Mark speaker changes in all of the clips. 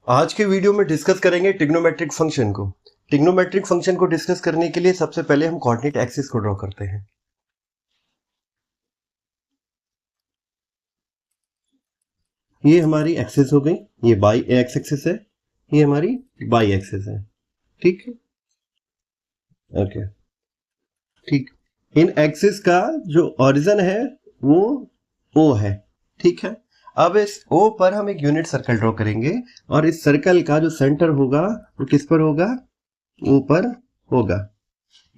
Speaker 1: आज के वीडियो में डिस्कस करेंगे ट्रिग्नोमेट्रिक फंक्शन को। ट्रिग्नोमेट्रिक फंक्शन को डिस्कस करने के लिए सबसे पहले हम कोऑर्डिनेट एक्सिस को ड्रॉ करते हैं। ये हमारी एक्सिस हो गई, ये बाई एक्स एक्सिस है, ये हमारी बाई एक्सिस है। ठीक है, ओके, ठीक। इन एक्सिस का जो ओरिजिन है वो ओ है। ठीक है, अब इस ओ पर हम एक यूनिट सर्कल ड्रॉ करेंगे और इस सर्कल का जो सेंटर होगा वो किस पर होगा? ऊपर होगा।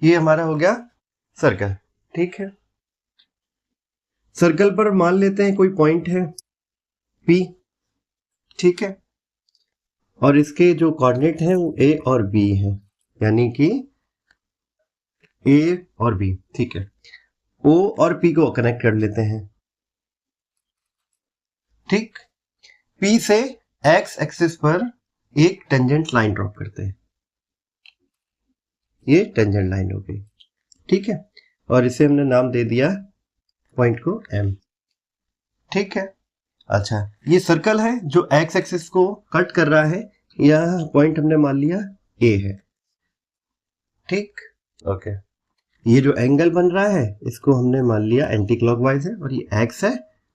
Speaker 1: ये हमारा हो गया सर्कल। ठीक है, सर्कल पर मान लेते हैं कोई पॉइंट है P। ठीक है, और इसके जो कोऑर्डिनेट हैं वो A और B है, यानी कि A और B। ठीक है, O और P को कनेक्ट कर लेते हैं। ठीक, P से X एक्सिस पर एक टेंजेंट लाइन ड्रॉ करते हैं। ये टेंजेंट लाइन हो गई। ठीक है, और इसे हमने नाम दे दिया पॉइंट को M। ठीक है, अच्छा, ये सर्कल है जो एक्स एक्सिस को कट कर रहा है, यह पॉइंट हमने मान लिया ए है। ठीक, ओके, ये जो एंगल बन रहा है इसको हमने मान लिया एंटी क्लॉकवाइज है और ये एक्स है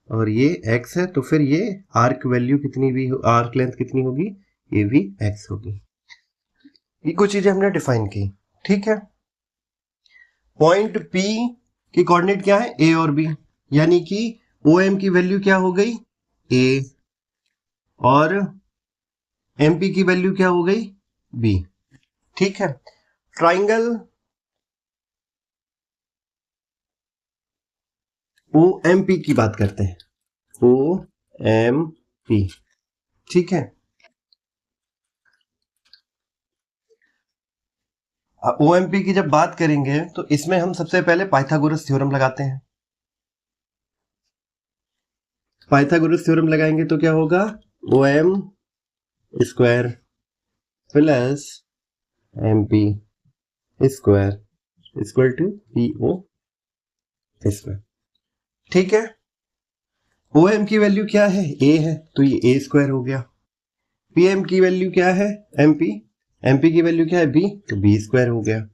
Speaker 1: और ये एक्स है, तो फिर ये आर्क वैल्यू कितनी भी आर्क लेंथ कितनी होगी? ये भी एक्स होगी। ये कुछ चीजें हमने डिफाइन की। ठीक है, पॉइंट पी की कोऑर्डिनेट क्या है? ए और बी, यानी कि ओ एम की वैल्यू क्या हो गई? ए, और एमपी की वैल्यू क्या हो गई? बी। ठीक है, ट्राइंगल ओ एम पी की बात करते हैं। ओ एम पी, ठीक है, ओ एम पी की जब बात करेंगे तो इसमें हम सबसे पहले पाइथागोरस थ्योरम लगाते हैं। पाइथागोरस थ्योरम लगाएंगे तो क्या होगा? O M square plus M P square equal to P O square. ठीक है, ओ एम की वैल्यू क्या है? ए है, तो ये ए स्क्वायर हो गया। पी एम की वैल्यू क्या है? एम पी, एम पी की वैल्यू क्या है? बी, तो बी स्क्वायर हो गया।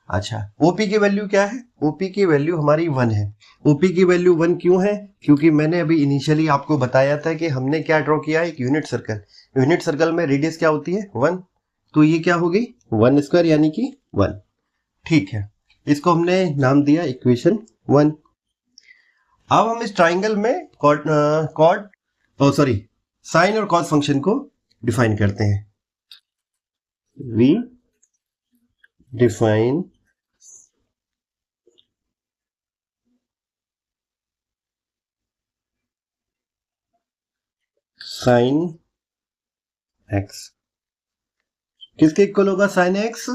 Speaker 1: अच्छा, ओपी की वैल्यू क्या है? ओपी की वैल्यू हमारी 1 है। ओपी की वैल्यू 1 क्यों है? क्योंकि मैंने अभी इनिशियली आपको बताया था कि हमने क्या ड्रॉ किया है? एक यूनिट सर्कल। यूनिट सर्कल में रेडियस क्या होती है? 1। तो ये क्या हो गई? 1 स्क्वायर यानी कि 1। ठीक है, इसको हमने नाम दिया इक्वेशन 1। अब हम इस ट्राइंगल में कॉड सॉरी साइन और कॉस फंक्शन को डिफाइन करते हैं। We define sine x. किसके इक्वल होगा साइन एक्स?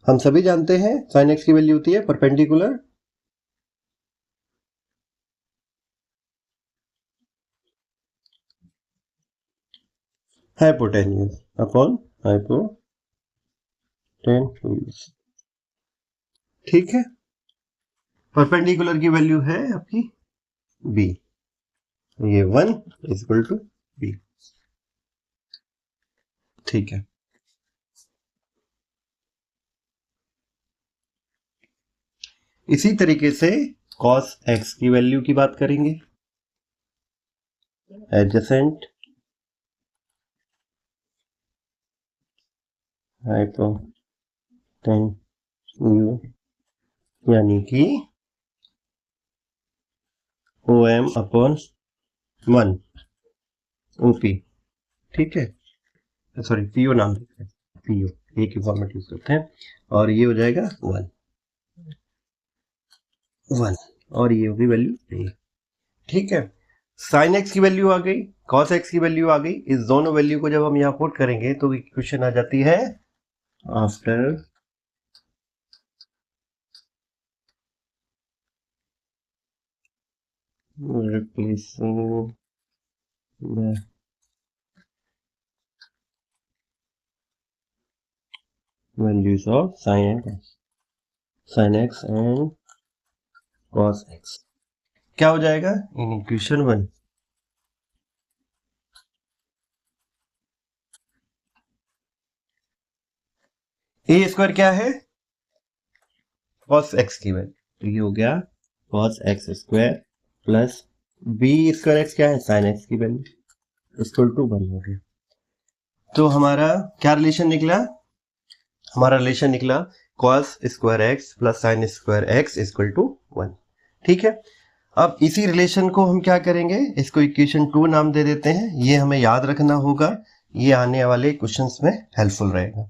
Speaker 1: हम सभी जानते हैं साइन एक्स की वैल्यू होती है परपेंडिकुलर हाइपोटेन्यूज अपॉन हाइपोटेन्यूज। ठीक है, परपेंडिकुलर की वैल्यू है आपकी बी, ये 1 इक्वल टू बी। ठीक है, इसी तरीके से cos x की वैल्यू की बात करेंगे। एडजेसेंट हाइपोटेन्यूज यानी कि ओ एम अपॉन 1 ओपी। ठीक है, सॉरी पीओ नाम देते हैं, पीओ ए की फॉर्मेट यूज करते हैं, और ये हो जाएगा 1 और ये होगी वैल्यू ए। ठीक है, साइन एक्स की वैल्यू आ गई, कॉस एक्स की वैल्यू आ गई। इस दोनों वैल्यू को जब हम यहाँ पुट करेंगे तो इक्वेशन आ जाती है after replacing the values of sine x and cos x. क्या हो जाएगा? इन इक्वेशन 1 ए स्क्वायर क्या है? cos x की वैल्यू, तो ये हो गया cos x square plus B square x क्या है? sin x की वैल्यू इक्वल टू 1 हो गया। तो हमारा क्या रिलेशन निकला? हमारा रिलेशन निकला cos square x plus sin square x equal to 1। ठीक है, अब इसी रिलेशन को हम क्या करेंगे, इसको इक्वेशन 2 नाम दे देते हैं। ये हमें याद रखना होगा, ये आने वाले क्वेश्चंस में हेल्पफुल रहेगा।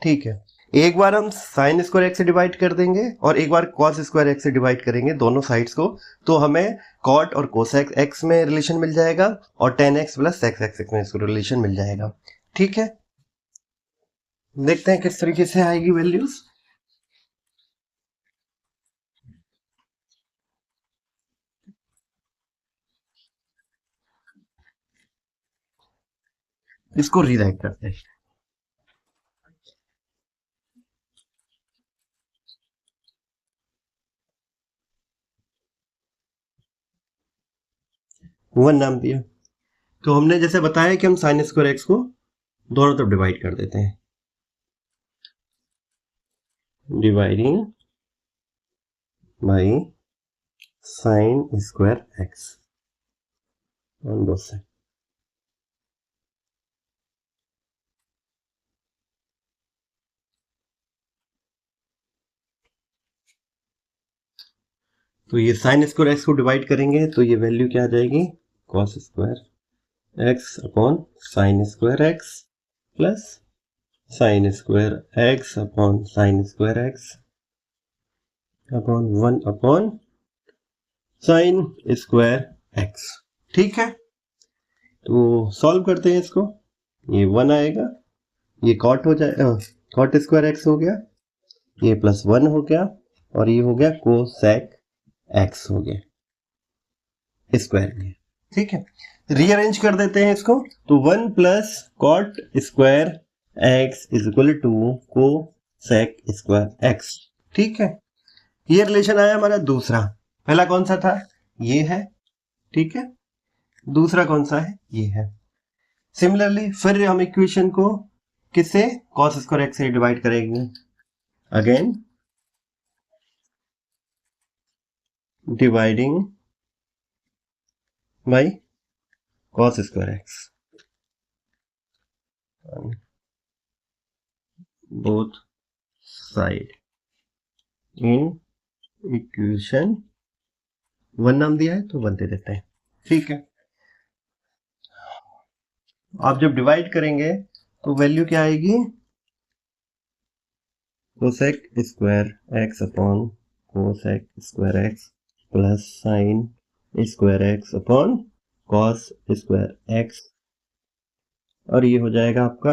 Speaker 1: ठीक है, एक बार हम साइन स्क्वायर एक्स से डिवाइड कर देंगे और एक बार कॉस स्क्वायर एक्स से डिवाइड करेंगे दोनों साइड्स को, तो हमें कॉट और कोसेक एक्स में रिलेशन मिल जाएगा और ten x plus sex x में इसको रिलेशन मिल जाएगा। ठीक है, देखते हैं किस तरीके से आएगी वैल्यूज। इसको रीराइट करते हैं। वन नाम दिया, तो हमने जैसे बताया कि हम साइन स्क्वायर एक्स को दोनों तरफ डिवाइड कर देते हैं, dividing by sine square x on both side. तो ये साइन स्क्वायर एक्स को डिवाइड करेंगे तो ये वैल्यू क्या आ जाएगी? Cos square x upon sine square x plus sine square x upon sine square x upon 1 upon sine square x. ठीक है, तो सॉल्व करते हैं इसको। ये 1 आएगा, ये कॉट हो जाए, कॉट स्क्वायर एक्स हो गया, ये प्लस 1 हो गया और ये हो गया कोसेक एक्स हो गया स्क्वायर में। ठीक है, रीअरेंज कर देते हैं इसको, तो 1 plus cot square x is equal to cosec square x. ठीक है, ये रिलेशन आया हमारा दूसरा। पहला कौन सा था? ये है। ठीक है, दूसरा कौन सा है? ये है। सिमिलरली फिर हम इक्वेशन को किससे? कॉस स्क्वायर एक्स से डिवाइड करेंगे। Again dividing by cos square x on both side in equation 1 नाम दिया है तो 1 दे देते हैं। ठीक है, आप जब डिवाइड करेंगे तो वैल्यू क्या आएगी? Cosec square x upon cosec square x plus sine square x upon cos square x, और ये हो जाएगा आपका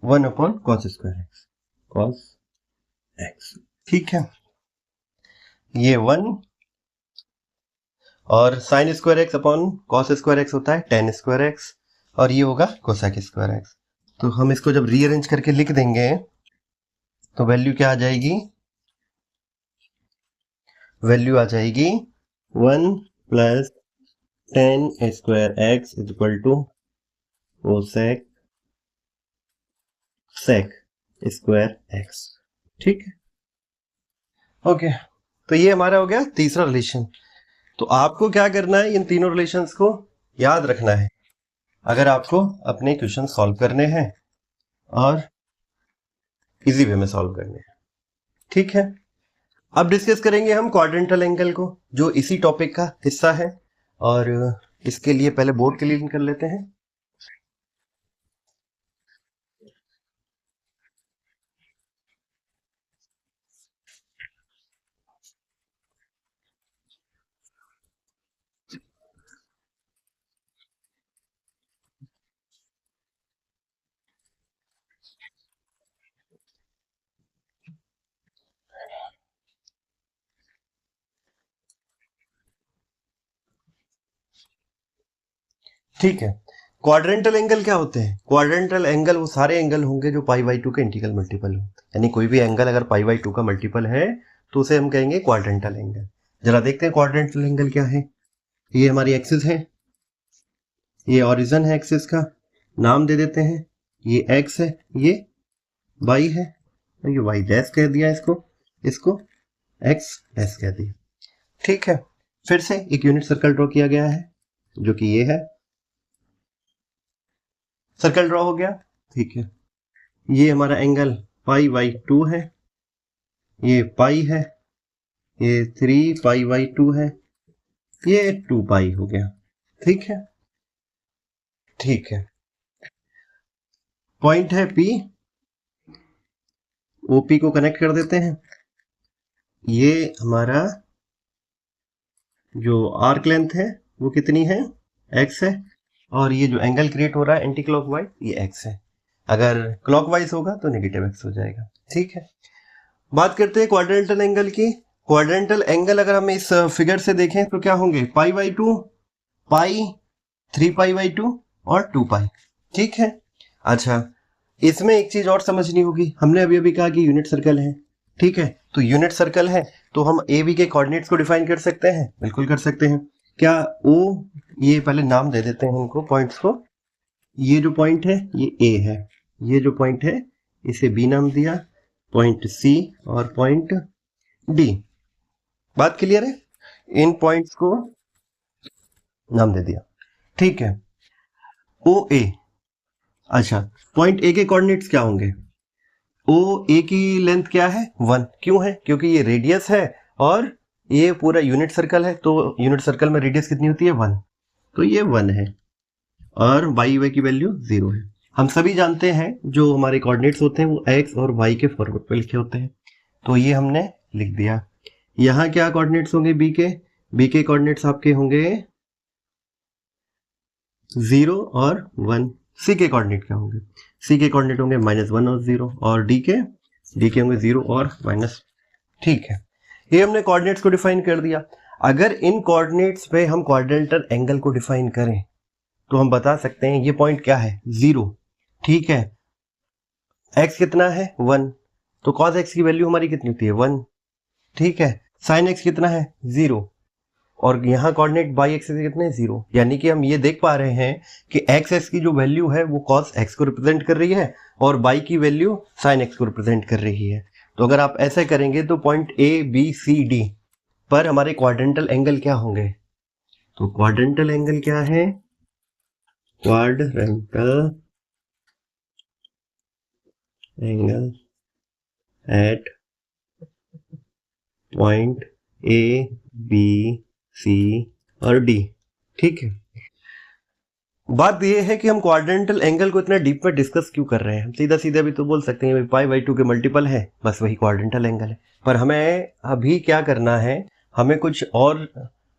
Speaker 1: 1 upon cos square x, cos x. ठीक है, ये 1 और sine square x upon cos square x होता है टेन स्क्वायर एक्स, और ये होगा कोसेक स्क्वायर एक्स। तो हम इसको जब रीअरेंज करके लिख देंगे तो वैल्यू क्या आ जाएगी? वैल्यू आ जाएगी 1 plus tan square x is equal to cosec sec square x. ठीक है, ओके, तो ये हमारा हो गया तीसरा रिलेशन। तो आपको क्या करना है? इन तीनों रिलेशंस को याद रखना है अगर आपको अपने क्वेश्चन सॉल्व करने हैं और इजी वे में सॉल्व करने हैं। ठीक है, अब डिस्कस करेंगे हम क्वाड्रेंटल एंगल को, जो इसी टॉपिक का हिस्सा है, और इसके लिए पहले बोर्ड क्लीन कर लेते हैं। ठीक है, क्वाड्रेंटल एंगल क्या होते हैं? क्वाड्रेंटल एंगल वो सारे एंगल होंगे जो पाई बाई 2 के इंटीग्रल मल्टीपल हो, यानी कोई भी एंगल अगर पाई बाई 2 का मल्टीपल है तो उसे हम कहेंगे क्वाड्रेंटल एंगल। जरा देखते हैं क्वाड्रेंटल एंगल क्या है। ये हमारी एक्सिस है, ये ओरिजिन है एक्सिस का, नाम दे देते हैं, ये एक्स है, ये y है, ये y डैश कह दिया, इसको x डैश कह दिया। ठीक है, फिर से एक यूनिट सर्कल ड्रॉ किया गया है जो कि ये है, सर्कल ड्रॉ हो गया। ठीक है, ये हमारा एंगल पाई बाई 2 है, ये पाई है, ये 3 पाई बाई 2 है, ये 2 पाई हो गया। ठीक है, ठीक है, पॉइंट है P, OP को कनेक्ट कर देते हैं। ये हमारा जो आर्क लेंथ है वो कितनी है, x है, और ये जो एंगल क्रिएट हो रहा है एंटी क्लॉकवाइज, ये x है। अगर क्लॉकवाइज होगा तो नेगेटिव x हो जाएगा। ठीक है, बात करते हैं क्वाड्रेंटल एंगल की। क्वाड्रेंटल एंगल अगर हम इस फिगर से देखें तो क्या होंगे, पाई बाई 2, पाई, 3 पाई बाई 2 और 2 पाई। ठीक है, अच्छा इसमें एक चीज और समझनी होगी, हमने अभी अभी कहा कि यूनिट सर्कल है। ठीक है, तो यूनिट सर्कल है तो हम ए बी के कोऑर्डिनेट्स को डिफाइन कर सकते हैं, बिल्कुल कर सकते हैं। क्या ओ, ये पहले नाम दे देते हैं उनको पॉइंट्स को। ये जो पॉइंट है ये ए है, ये जो पॉइंट है इसे बी नाम दिया, पॉइंट सी और पॉइंट डी। बात क्लियर है, इन पॉइंट्स को नाम दे दिया। ठीक है, ओ ए, अच्छा पॉइंट ए के कोऑर्डिनेट्स क्या होंगे, ओ ए की लेंथ क्या है 1, क्यों है, क्योंकि ये रेडियस है और ये पूरा यूनिट सर्कल है, तो यूनिट सर्कल में रेडियस कितनी होती है 1, तो ये 1 है, और वाई वाई की वैल्यू 0 है। हम सभी जानते हैं जो हमारे कोऑर्डिनेट्स होते हैं वो एक्स और वाई के फॉरवर्ड पे लिखे होते हैं, तो ये हमने लिख दिया। यहाँ क्या कोऑर्डिनेट्स होंगे बी के कोऑर्डिनेट्स आपके होंगे 0 और 1। सी के कोऑर्डिनेट क्या होंगे, सी के कोऑर्डिनेट होंगे -1 और 0, और डी के होंगे 0 और माइनस। ठीक है, ये हमने कोऑर्डिनेट्स को डिफाइन कर दिया। अगर इन कोऑर्डिनेट्स पे हम क्वाड्रेंटल एंगल को डिफाइन करें तो हम बता सकते हैं ये पॉइंट क्या है 0। ठीक है, x कितना है 1, तो cos x की वैल्यू हमारी कितनी होती है 1। ठीक है, sin x कितना है 0, और यहाँ कोऑर्डिनेट बाई एक्सिस कितने 0, यानी कि हम ये देख पा रहे हैं कि x की जो वैल्यू है वो cos x को रिप्रेजेंट कर रही है और बाई की वैल्यू sin x को रिप्रेजेंट कर रही है। तो अगर आप ऐसा करेंगे तो point A B C D पर हमारे क्वाड्रेंटल एंगल क्या होंगे, तो क्वाड्रेंटल एंगल क्या है, quadrantal angle at point A B C और डी। ठीक है, बात यह है कि हम क्वाड्रेंटल एंगल को इतना डीप में डिस्कस क्यों कर रहे हैं। हम सीधा सीधा भी तो बोल सकते हैं पाई बाई 2 के मल्टीपल है, बस वही क्वाड्रेंटल एंगल है, पर हमें अभी क्या करना है, हमें कुछ और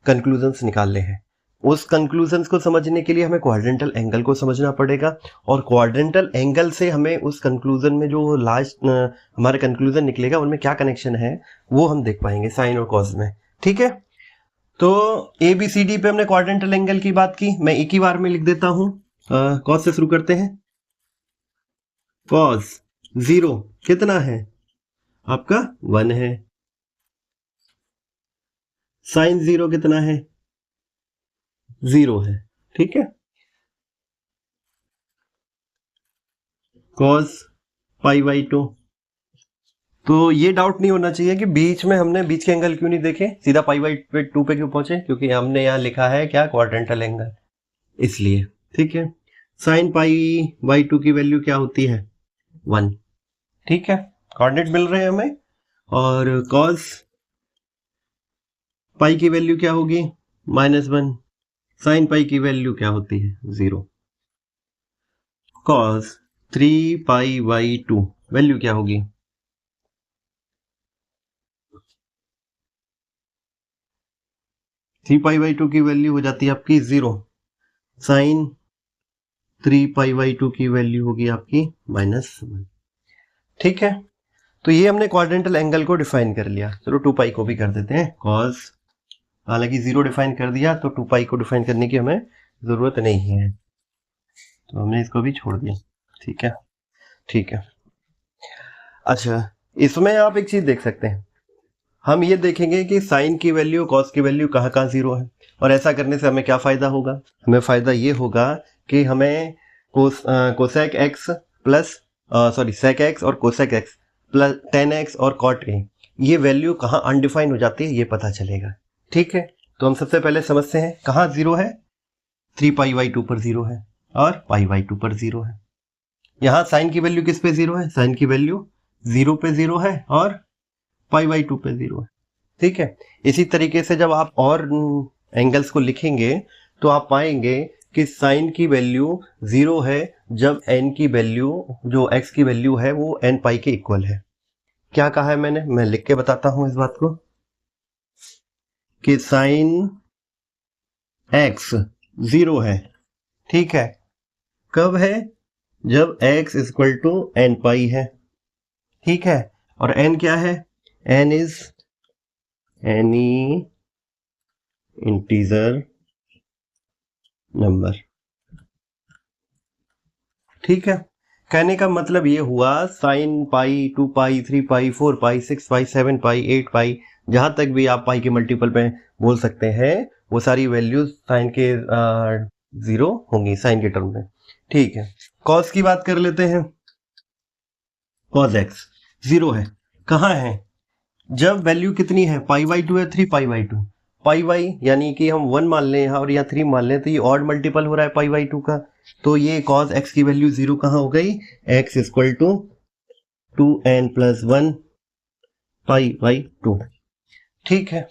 Speaker 1: कंक्लूजन्स निकालने हैं। उस कंक्लूजन्स को समझने के लिए हमें क्वाड्रेंटल एंगल को समझना पड़ेगा, और क्वाड्रेंटल एंगल से हमें उस कंक्लूजन में जो लास्ट हमारा कंक्लूजन निकलेगा उनमें क्या कनेक्शन है वो हम देख पाएंगे साइन और कॉस में। ठीक है, तो ए बी सी डी पे हमने क्वाड्रेंटल एंगल की बात की, मैं एक ही बार में लिख देता हूं। कॉस से शुरू करते हैं, कॉस 0 कितना है आपका 1 है, साइन 0 कितना है 0 है। ठीक है, कॉस पाई बाई 2, तो ये डाउट नहीं होना चाहिए कि बीच में हमने बीच के एंगल क्यों नहीं देखे, सीधा पाई बाई 2 पे क्यों पहुंचे, क्योंकि हमने यहाँ लिखा है क्या क्वाड्रेंटल एंगल, इसलिए। ठीक है, साइन पाई बाई 2 की वैल्यू क्या होती है 1। ठीक है, कोऑर्डिनेट मिल रहे हैं हमें, और कॉस पाई की वैल्यू क्या होगी -1, साइन पाई की वैल्यू क्या होती है 0, कॉस 3 पाई बाई 2 वैल्यू क्या होगी 3 पाई बाई 2 की वैल्यू हो जाती है आपकी 0, साइन 3 पाई बाई 2 की वैल्यू होगी आपकी -1। ठीक है, तो ये हमने क्वाड्रेंटल एंगल को डिफाइन कर लिया। चलो 2 पाई को भी कर देते हैं, कॉस हालांकि 0 डिफाइन कर दिया तो 2 पाई को डिफाइन करने की हमें जरूरत नहीं है, तो हमने इसको भी छोड़ दिया। ठीक है, ठीक है, अच्छा इसमें आप एक चीज देख सकते हैं, हम ये देखेंगे कि साइन की वैल्यू कॉस की वैल्यू कहाँ कहाँ 0 है, और ऐसा करने से हमें क्या फायदा होगा, हमें फायदा ये होगा कि हमें cosec x plus sorry sec x और cosec x plus tan x और cot a, ये वैल्यू कहाँ अनडिफाइन हो जाती है ये पता चलेगा। ठीक है, तो हम सबसे पहले समझते हैं कहाँ जीरो है, 3π/2 पर जीरो है और π/2 पर जीरो है। यहाँ साइन की वैल्यू किस पे जीरो है, साइन की वैल्यू 0 पे जीरो है और π/2 पे जीरो है। ठीक है, इसी तरीके से जब आप और एंगल्स को लिखेंगे तो आप पाएंगे कि साइन की वैल्यू 0 है जब n की वैल्यू, जो x की वैल्यू है वो n पाई के इक्वल है। क्या कहा है मैंने, मैं लिख के बताता हूं इस बात को, कि साइन x 0 है। ठीक है, कब है, जब x इक्वल टू n पाई है। ठीक है, और n क्या है, n is any integer number. ठीक है, कहने का मतलब ये हुआ साइन पाई, 2 पाई, 3 पाई, 4 पाई, 6 पाई, 7 पाई, 8 पाई, जहां तक भी आप पाई के मल्टीपल पे बोल सकते हैं, वो सारी वैल्यूज साइन के जीरो होंगी साइन के टर्म में। ठीक है, कॉस की बात कर लेते हैं। कॉस एक्स 0 है, कहाँ है, जब वैल्यू कितनी है, π/2 है, 3π/2, पाई यानी कि हम 1 मान लें यहाँ और यहाँ 3 मान लें तो ये ऑड मल्टीपल हो रहा है π/2 का, तो ये cos x की वैल्यू 0 कहाँ हो गई, x इक्वल टू 2n + 1 π/2। ठीक है,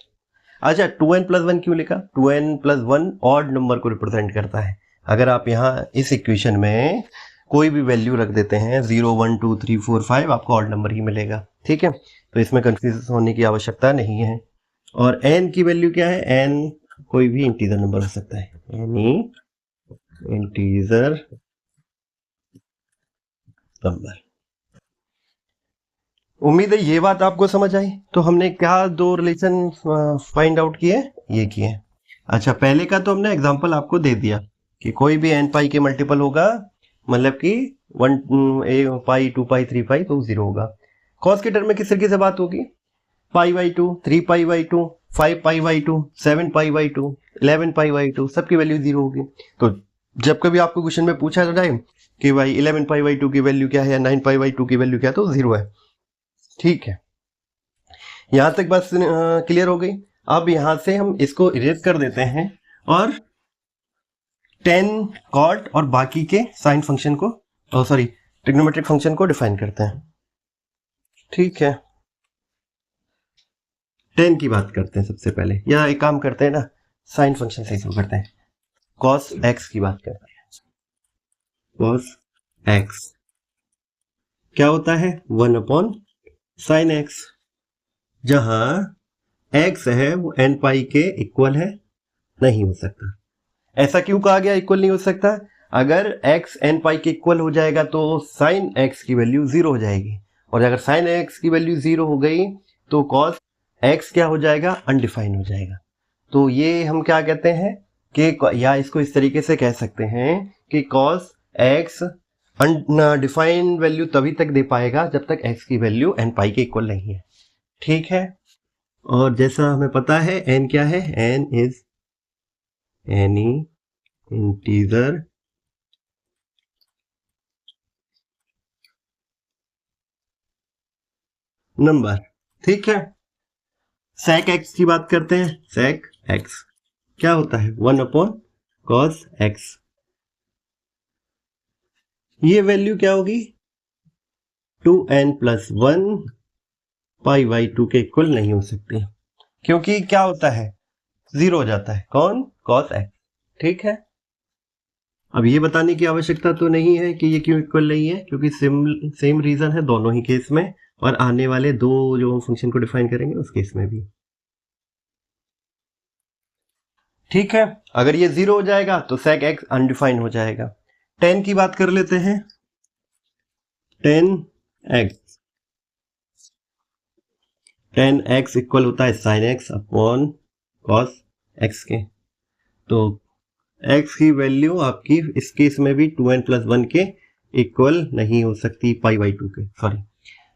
Speaker 1: अच्छा 2n + 1 क्यों लिखा, 2n + 1 ऑड नंबर को रिप्रेजेंट करता है। अगर आप यहाँ इस इक्वेशन में कोई भी वैल्यू रख देते हैं 0 1 2 3 4 5, आपको ऑड नंबर ही मिलेगा। ठीक है, तो इसमें कंफ्यूज होने की आवश्यकता नहीं है। और n की वैल्यू क्या है, n कोई भी इंटीजर नंबर हो सकता है, एनी इंटीजर नंबर। उम्मीद है ये बात आपको समझ आई। तो हमने क्या दो रिलेशन फाइंड आउट किए, ये किए। अच्छा, पहले का तो हमने एग्जांपल आपको दे दिया कि कोई भी n पाई के मल्टीपल होगा, मतलब कि 1 पाई 2 पाई 3 पाई तो 0 होगा। कॉस के टर्म में किस तरीके से बात होगी, π/2, 3π/2, 5π/2, 7π/2, 11π/2, सबकी वैल्यू 0 होगी। तो जब कभी आपको क्वेश्चन में पूछा जाए कि भाई 11π/2 की वैल्यू क्या है या 9π/2 की वैल्यू क्या है, तो 0 है। ठीक है, यहां तक बस क्लियर हो गई। अब यहां से हम इसको इरेज कर देते हैं और tan, cot और बाकी के साइन फंक्शन को, सॉरी ट्रिग्नोमेट्रिक फंक्शन को डिफाइन करते हैं। ठीक है, tan की बात करते हैं सबसे पहले, या एक काम करते हैं ना, साइन फंक्शन से शुरू करते हैं। cos x की बात करते हैं। cos x क्या होता है, 1/sin x, जहां x है वो n पाई के इक्वल है, नहीं हो सकता। ऐसा क्यों कहा गया इक्वल नहीं हो सकता, अगर x n पाई के इक्वल हो जाएगा तो sin x की वैल्यू 0 हो जाएगी, और अगर sin x की वैल्यू 0 हो गई तो cos x क्या हो जाएगा, अनडिफाइन हो जाएगा। तो ये हम क्या कहते हैं कि, या इसको इस तरीके से कह सकते हैं कि cos x अनडिफाइंड वैल्यू तभी तक दे पाएगा जब तक x की वैल्यू n पाई के इक्वल नहीं है। ठीक है, और जैसा हमें पता है n क्या है, n is any integer number. ठीक है, sec x की बात करते हैं। sec x क्या होता है, 1/cos x, ये वैल्यू क्या होगी, 2n + 1 π/2 के इक्वल नहीं हो सकती, क्योंकि क्या होता है, 0 हो जाता है, कौन, cos x। ठीक है, अब ये बताने की आवश्यकता तो नहीं है कि ये क्यों इक्वल नहीं है, क्योंकि सेम रीजन है दोनों ही केस में, और आने वाले दो जो फंक्शन को डिफाइन करेंगे उस केस में भी। ठीक है, अगर ये 0 हो जाएगा तो sec x अनडिफाइन हो जाएगा। tan की बात कर लेते हैं। tan x इक्वल होता है sin x upon cos x के, तो x की वैल्यू आपकी इस केस में भी 2n + 1 के इक्वल नहीं हो सकती, π/2 के, सॉरी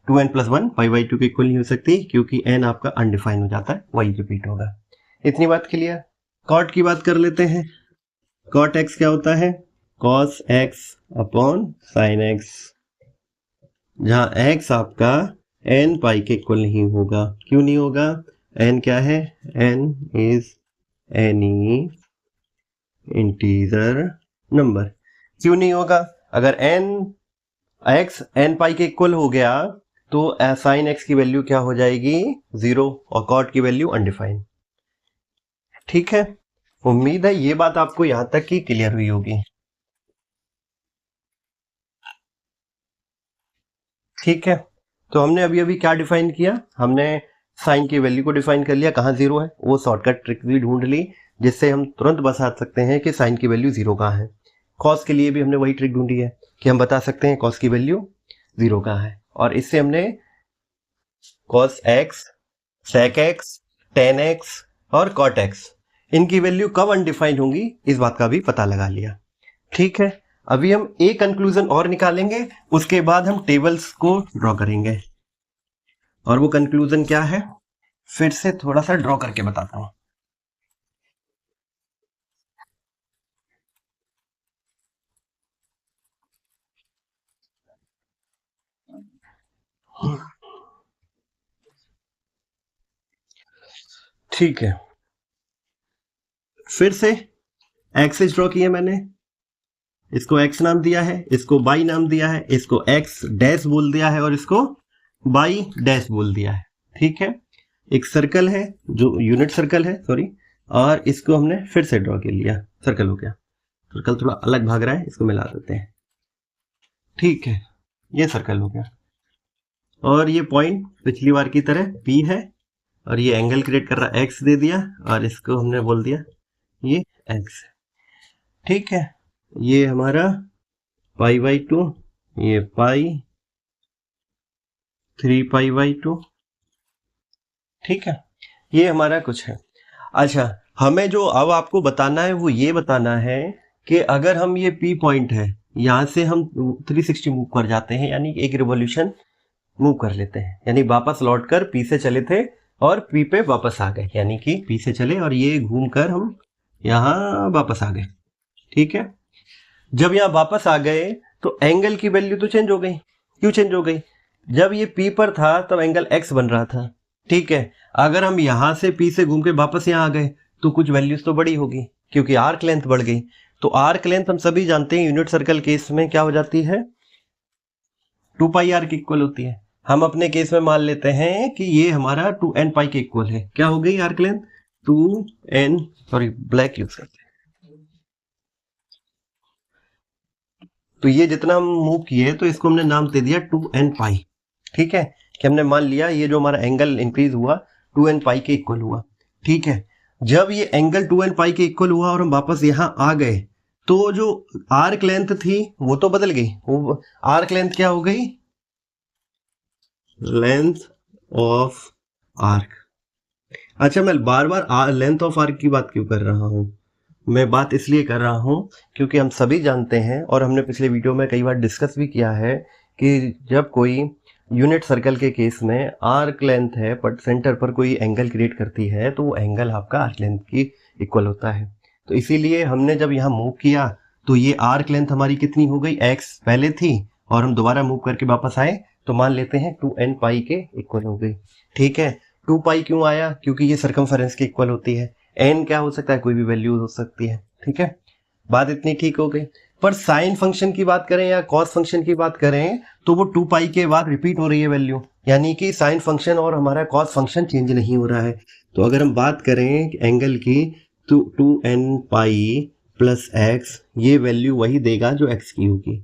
Speaker 1: 2n + 1 π/2 के इक्वल नहीं हो सकती, क्योंकि n आपका अनडिफाइन हो जाता है, वही रिपीट होगा। इतनी बात क्लियर। cot की बात कर लेते हैं। cot x क्या होता है, cos x upon sin x, जहां x आपका n पाई के इक्वल नहीं होगा। क्यों नहीं होगा? n क्या है? n is any integer number. क्यों नहीं होगा? अगर x n पाई के इक्वल हो गया तो साइन x की वैल्यू क्या हो जाएगी? 0 और कॉट की वैल्यू अनडिफाइंड। ठीक है, उम्मीद है ये बात आपको यहां तक की क्लियर हुई होगी। ठीक है, तो हमने अभी अभी क्या डिफाइन किया? हमने साइन की वैल्यू को डिफाइन कर लिया, कहाँ जीरो है, वो शॉर्टकट ट्रिक भी ढूंढ ली जिससे हम तुरंत बता सकते हैं कि साइन की वैल्यू जीरो कहाँ है। कॉस के लिए भी हमने वही ट्रिक ढूंढी है कि हम बता सकते हैं कॉस की वैल्यू जीरो कहाँ है, और इससे हमने cos x, sec x, tan x और कॉट एक्स इनकी वैल्यू कब अनडिफाइंड होंगी इस बात का भी पता लगा लिया। ठीक है, अभी हम एक कंक्लूजन और निकालेंगे, उसके बाद हम टेबल्स को ड्रॉ करेंगे। और वो कंक्लूजन क्या है, फिर से थोड़ा सा ड्रॉ करके बताता हूं। ठीक है, फिर से एक्सिस ड्रॉ किया मैंने, इसको एक्स नाम दिया है, इसको बाई नाम दिया है, इसको एक्स डैश बोल दिया है और इसको बाई डैश बोल दिया है। ठीक है, एक सर्कल है जो यूनिट सर्कल है, सॉरी, और इसको हमने फिर से ड्रॉ कर लिया, सर्कल हो गया। सर्कल थोड़ा अलग भाग रहा है, इसको मिला देते हैं। ठीक है, ये सर्कल हो गया, और ये पॉइंट पिछली बार की तरह पी है, और ये एंगल क्रिएट कर रहा है एक्स दे दिया, और इसको हमने बोल दिया ये एक्स। ठीक है, ये हमारा पाई बाई टू, ये पाई 3 पाई बाई 2। ठीक है, ये हमारा कुछ है। अच्छा, हमें जो अब आपको बताना है वो ये बताना है कि अगर हम ये पी पॉइंट है, यहाँ से हम 360 मूव कर जाते हैं, यानी एक रिवॉल्यूशन मूव कर लेते हैं, यानी वापस लौट कर पी से चले थे और पी पे वापस आ गए, यानी कि पी से चले और ये घूम कर हम यहाँ वापस आ गए। ठीक है, जब यहाँ वापस आ गए तो एंगल की वैल्यू तो चेंज हो गई। क्यों चेंज हो गई? जब ये पी पर था तब एंगल एक्स बन रहा था। ठीक है, अगर हम यहाँ से पी से घूम के वापस यहाँ आ गए तो कुछ वैल्यूज तो बड़ी होगी, क्योंकि आर्क लेंथ बढ़ गई। तो आर्क लेंथ हम सभी जानते हैं यूनिट सर्कल केस में क्या हो जाती है, 2 पाई आर के इक्वल होती है। हम अपने केस में मान लेते हैं कि ये हमारा 2n पाई के इक्वल है। क्या हो गई arc length? 2n, sorry black use करते हैं, तो ये जितना हम मूव किए तो इसको हमने नाम दे दिया 2n पाई। ठीक है, कि हमने मान लिया ये जो हमारा एंगल इंक्रीज हुआ 2n पाई के इक्वल हुआ। ठीक है, जब ये एंगल 2n पाई के इक्वल हुआ और हम वापस यहाँ आ गए तो जो आर्क लेंथ थी वो तो बदल गई। वो आर्क लेंथ क्या हो गई? Length of arc. अच्छा, मैं बार बार लेंथ ऑफ आर्क की बात क्यों कर रहा हूँ? मैं बात इसलिए कर रहा हूँ क्योंकि हम सभी जानते हैं और हमने पिछले वीडियो में कई बार डिस्कस भी किया है कि जब कोई यूनिट सर्कल के केस में आर्क लेंथ है बट सेंटर पर कोई एंगल क्रिएट करती है तो वो एंगल आपका आर्क लेंथ की इक्वल होता है। तो इसीलिए हमने जब यहाँ मूव किया तो ये आर्क लेंथ हमारी कितनी हो गई? एक्स पहले थी और हम दोबारा मूव करके वापस आए तो मान लेते हैं 2n पाई के इक्वल हो गई। ठीक है, 2 पाई क्यों आया? क्योंकि ये सरकमफेरेंस के इक्वल होती है। एन क्या हो सकता है? कोई भी वैल्यू हो सकती है। ठीक है, बात इतनी ठीक हो गई। पर साइन फंक्शन की बात करें या कॉस फंक्शन की बात करें तो वो 2 पाई के बाद रिपीट हो रही है वैल्यू, यानी कि साइन फंक्शन और हमारा कॉस फंक्शन चेंज नहीं हो रहा है। तो अगर हम बात करें एंगल की तो 2n पाई प्लस एक्स, ये वैल्यू वही देगा जो एक्स की होगी।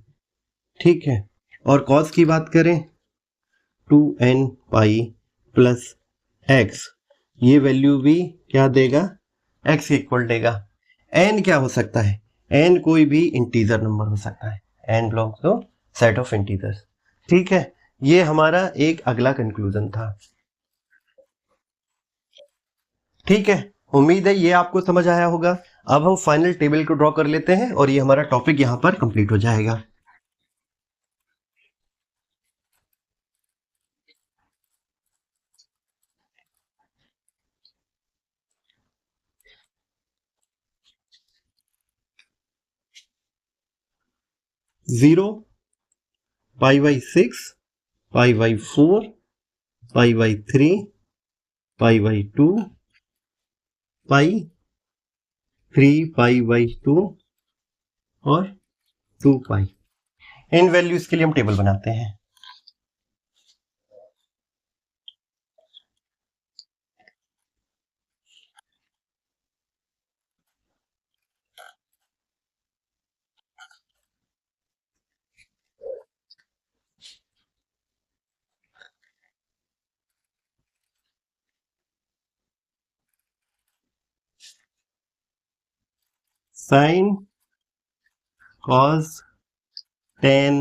Speaker 1: ठीक है, और कॉस की बात करें 2n पाई प्लस एक्स, ये वैल्यू भी क्या देगा? एक्स इक्वल देगा। एन क्या हो सकता है? एन कोई भी इंटीजर नंबर हो सकता है। N belongs to set of integers. ठीक है, ये हमारा एक अगला कंक्लूजन था। ठीक है, उम्मीद है ये आपको समझ आया होगा। अब हम फाइनल टेबल को ड्रॉ कर लेते हैं और ये हमारा टॉपिक यहां पर कंप्लीट हो जाएगा। Zero, pi by 6, pi by 4, pi by 3, pi by 2, pi 3 pi by 2 और 2 पाई। इन वैल्यूज के लिए हम टेबल बनाते हैं। साइन, कॉस, टेन,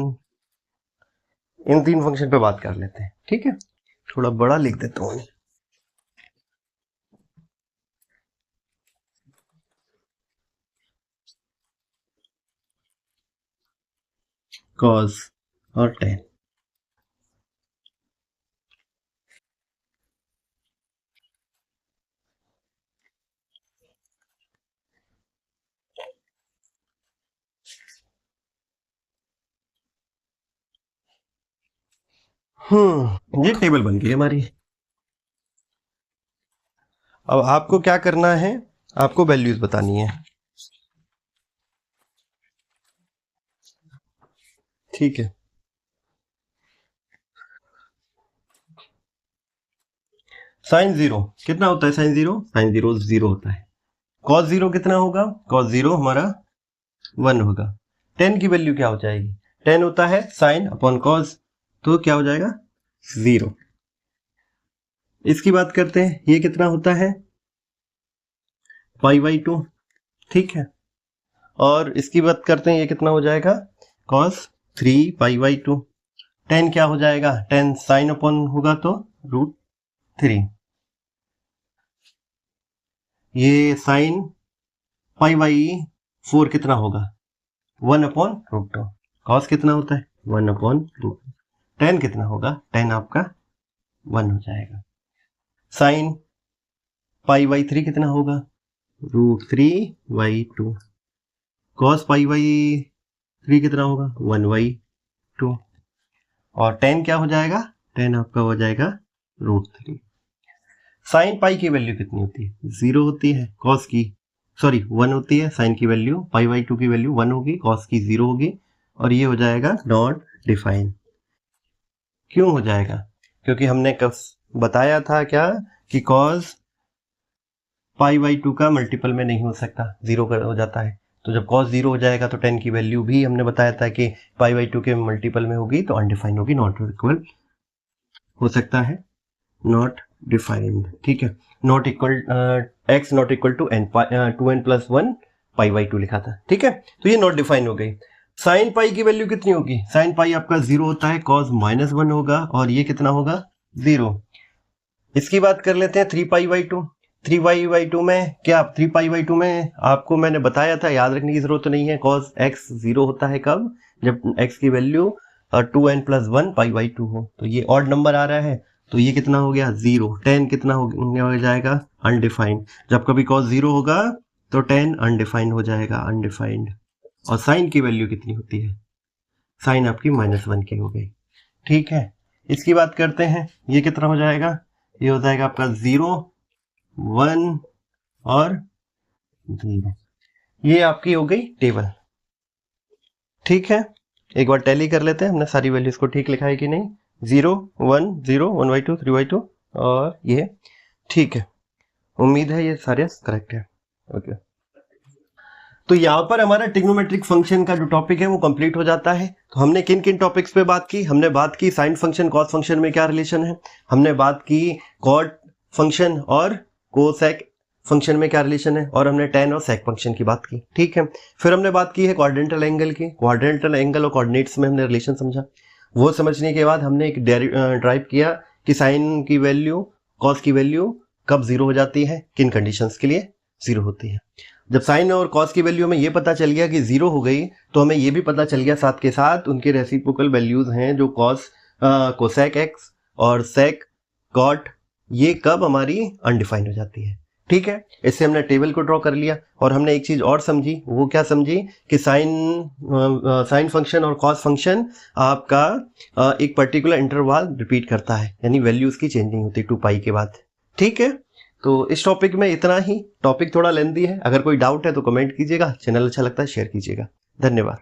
Speaker 1: इन 3 फंक्शन पे बात कर लेते हैं। ठीक है, थोड़ा बड़ा लिख देता हूं। कॉस और टेन। ये टेबल बन गई हमारी। अब आपको क्या करना है, आपको वैल्यूज बतानी है। ठीक है, साइन जीरो कितना होता है? Sine zero, sine zero zero होता है। कॉस जीरो कितना होगा? कॉस जीरो हमारा 1 होगा। टेन की वैल्यू क्या हो जाएगी? टेन होता है साइन अपॉन कॉस, तो क्या हो जाएगा? 0। इसकी बात करते हैं, ये कितना होता है? पाई बाई 2। ठीक है, और इसकी बात करते हैं, ये कितना हो जाएगा? Cos 3 pi by 2। टेन क्या हो जाएगा? टेन साइन अपॉन होगा तो √3। ये साइन पाई बाई 4 कितना होगा? 1/√2। कॉस कितना होता है? 1/√2। टेन कितना होगा? टेन आपका 1 हो जाएगा। साइन पाई बाई 3 कितना होगा? √3/2। कॉस पाई बाई 3 कितना होगा? 1/2। और टेन क्या हो जाएगा? टेन आपका हो जाएगा √3। साइन पाई की वैल्यू कितनी होती है? 0 होती है। कॉस की 1 होती है। साइन की वैल्यू पाई बाई 2 की वैल्यू 1 होगी, कॉस की 0 होगी, और ये हो जाएगा नॉट डिफाइन। क्यों हो जाएगा? क्योंकि हमने कब बताया था क्या कि कॉस पाई बाई 2 का मल्टीपल में नहीं हो सकता, 0 हो जाता है। तो जब कॉस 0 हो जाएगा तो टेन की वैल्यू भी हमने बताया था कि पाई बाई 2 के मल्टीपल में होगी, तो अनडिफाइंड होगी, नॉट इक्वल हो सकता है, नॉट डिफाइंड। ठीक है, not equal x not equal to N, 2n+1 pi by 2 लिखा था। ठीक है, तो ये नॉट डिफाइन हो गई। साइन पाई की वैल्यू कितनी होगी? साइन पाई आपका 0 होता है, कॉस -1 होगा, और ये कितना होगा? 0। इसकी बात कर लेते हैं 3 पाई बाई 2। 3 पाई बाई 2 में क्या? 3 पाई बाई 2 में आपको मैंने बताया था, याद रखने की जरूरत नहीं है, कॉस एक्स 0 होता है कब? जब एक्स की वैल्यू 2n+1 पाई बाई 2 हो। तो ये ऑड नंबर आ रहा है, तो ये कितना हो गया? 0। टेन कितना हो जाएगा? अनडिफाइंड। जब कभी कॉस 0 होगा तो टेन अनडिफाइंड हो जाएगा, अनडिफाइंड। और साइन की वैल्यू कितनी होती है? साइन आपकी -1 की हो गई। ठीक है, इसकी बात करते हैं, ये कितना हो जाएगा? ये हो जाएगा आपका 0, 1 और 0। ये आपकी हो गई टेबल। ठीक है, एक बार टैली कर लेते हैं, हमने सारी वैल्यूज को ठीक लिखा है कि नहीं। 0 1 0 1/2 3/2 और ये ठीक है। उम्मीद है ये सारे करेक्ट है। ओके, तो यहाँ पर हमारा ट्रिग्नोमेट्रिक फंक्शन का जो टॉपिक है वो कंप्लीट हो जाता है। तो हमने किन किन टॉपिक्स पे बात की? हमने बात की साइन फंक्शन कॉस फंक्शन में क्या रिलेशन है, हमने बात की कॉट फंक्शन और कोसेक फंक्शन में क्या रिलेशन है, और हमने टेन और सेक फंक्शन की बात की। ठीक है, फिर हमने बात की है क्वाड्रेंटल एंगल की। क्वाड्रेंटल एंगल और कोऑर्डिनेट्स में हमने रिलेशन समझा। वो समझने के बाद हमने एक ड्राइव किया कि साइन की वैल्यू कॉस की वैल्यू कब 0 हो जाती है, किन कंडीशंस के लिए 0 होती है। जब साइन और कॉस की वैल्यू हमें ये पता चल गया कि 0 हो गई, तो हमें ये भी पता चल गया साथ के साथ उनके रेसिप्रोकल वैल्यूज हैं, जो कॉस कोसेक एक्स और सेक कॉट, ये कब हमारी अनडिफाइंड हो जाती है। ठीक है, इससे हमने टेबल को ड्रॉ कर लिया और हमने एक चीज और समझी, वो क्या समझी कि साइन फंक्शन और कॉस फंक्शन आपका एक पर्टिकुलर इंटरवल रिपीट करता है, यानी वैल्यूज की चेंजिंग होती है 2 पाई के बाद। ठीक है, तो इस टॉपिक में इतना ही। टॉपिक थोड़ा लेंथी है, अगर कोई डाउट है तो कमेंट कीजिएगा, चैनल अच्छा लगता है शेयर कीजिएगा। धन्यवाद।